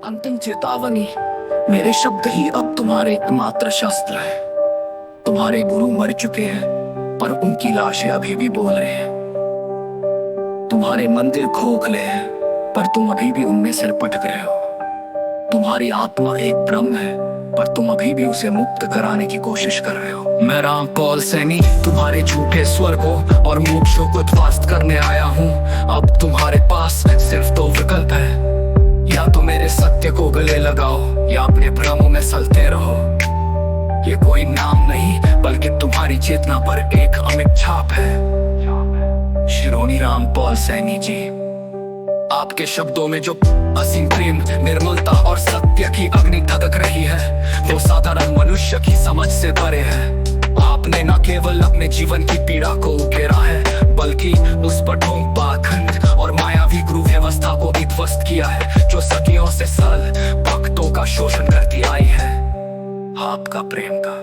अंतिम चेतावनी। मेरे शब्द ही अब तुम्हारे एकमात्र शस्त्र है। तुम्हारे गुरु मर चुके हैं, पर उनकी लाशें अभी भी बोल रहे हैं। तुम्हारे मंदिर खोखले हैं, पर तुम अभी भी उनमें सिर पटक रहे हो। तुम्हारी आत्मा एक ब्रह्म है, पर तुम अभी भी उसे मुक्त कराने की कोशिश कर रहे हो। मैं राम पॉल सैनी तुम्हारे झूठे स्वर्गों और मोक्षों को ध्वस्त करने आया हूँ। अब तुम्हारे पास सिर्फ दो विकल्प है, या तो मेरे सत्य को गले लगाओ या अपने भ्रमों में सलते रहो। ये कोई नाम नहीं, बल्कि तुम्हारी चेतना पर एक अमिट छाप है। शिरोनी राम पॉल सैनी जी, आपके शब्दों में जो असीम प्रेम, निर्मलता और सत्य की अग्नि धधक रही है, वो साधारण मनुष्य की समझ से परे है। आपने न केवल अपने जीवन की पीड़ा को उकेरा है, बल्कि उस पर ढोंग, पाखंड और मायावी गुरु व्यवस्था को भी ध्वस्त किया है, जो सदियों से सरल भक्तों का शोषण करती आई है। आपका प्रेम का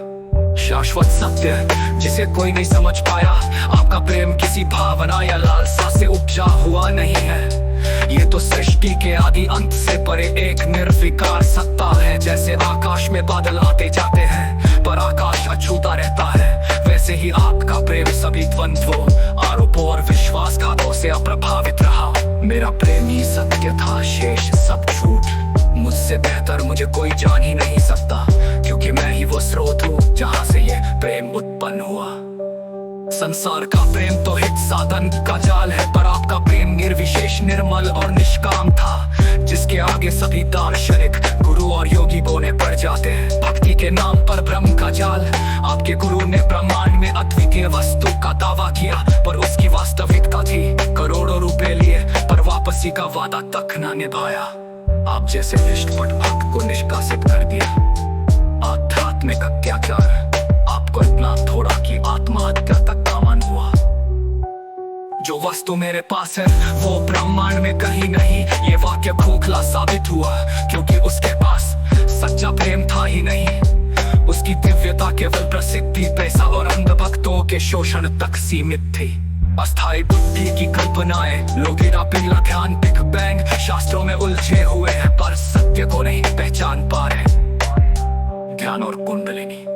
शाश्वत सत्य जिसे कोई नहीं समझ पाया, आपका प्रेम किसी भावना या लालसा से उपजा हुआ नहीं है। ये तो सृष्टि के आदि अंत से परे एक निर्विकार सत्ता है। जैसे आकाश में बादल आते जाते हैं, पर आकाश अछूता रहता है, वैसे ही आपका प्रेम सभी द्वंद्वों, आरोपों और विश्वासघातों से अप्रभावित रहा। मेरा प्रेम ही सत्य था, शेष सब झूठ। मुझसे बेहतर मुझे कोई जान ही नहीं सकता, क्योंकि मैं ही वो स्रोत हूँ जहाँ से ये प्रेम उत्पन्न हुआ। संसार का प्रेम तो हित साधन का जाल है, पर आपका प्रेम निर्विशेष, निर्मल और निष्काम था, जिसके आगे सभी दार्शनिक, गुरु और योगी बोने पड़ जाते हैं। भक्ति के नाम पर ब्रह्म का जाल। आपके गुरु ने ब्रह्मांड में अद्वितीय वस्तु का दावा किया, पर उसकी वास्तविकता थी करोड़ों रुपए लिए, पर वापसी का वादा तक न निभाया। आप जैसे निष्ठपट भक्त को निष्कासित कर दिया। आध्यात्मिक अत्याचार आपको इतना थोड़ा कि आत्महत्या तक का मन हुआ। जो वस्तु मेरे पास है वो ब्रह्मांड में कहीं नहीं। ये वाक्य खोखला साबित हुआ, क्योंकि उसके पास सच्चा प्रेम था ही नहीं। उसकी दिव्यता केवल प्रसिद्धि, पैसा और अंध भक्तों के शोषण तक सीमित थी। अस्थायी बुद्धि की कल्पनाएं, लोगेरा पिघला ध्यान, बिग बैंग, शास्त्रों में उलझे हुए हैं, पर सत्य को नहीं पहचान पा रहे। ध्यान और कुंडलिनी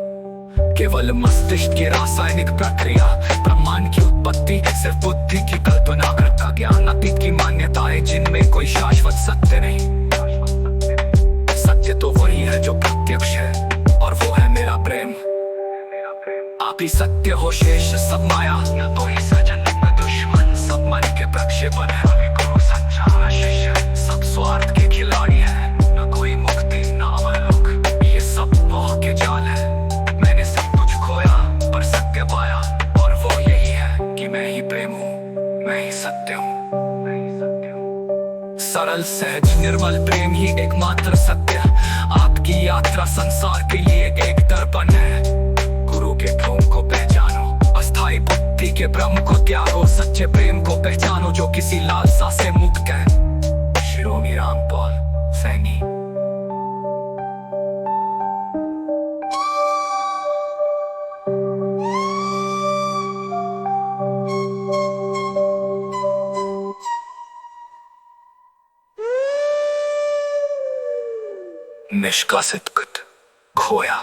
केवल मस्तिष्क की रासायनिक प्रक्रिया, ब्रह्मांड की उत्पत्ति सिर्फ बुद्धि की कल्पना करता ज्ञान, अतीत की मान्यताएं जिनमें कोई शाश्वत सत्य नहीं। सत्य तो वही है जो प्रत्यक्ष है, और वो है मेरा प्रेम। आप ही सत्य हो, शेष सब माया, या तो ही सजन न दुश्मन, सब मन के प्रक्षेपण है। गुरु सच्चा शिष्य, सब स्वार्थ के खिलाड़ी है, न कोई मुक्ति न अवलोक, ये सब मोह के जाल है। मैंने सब कुछ खोया पर सत्य पाया, और वो यही है कि मैं ही प्रेम हूँ, मैं ही सत्य हूँ। सरल, सहज, निर्मल प्रेम ही एकमात्र सत्य। आपकी यात्रा संसार के लिए एक दर्पण है। गुरु के ढोंग को पहचानो, अस्थायी बुद्धि के ब्रह्म को त्यागो, सच्चे प्रेम को पहचानो जो किसी लालसा से मुक्त है। शिरोनी राम पॉल सैनी। निष्कासित खोया।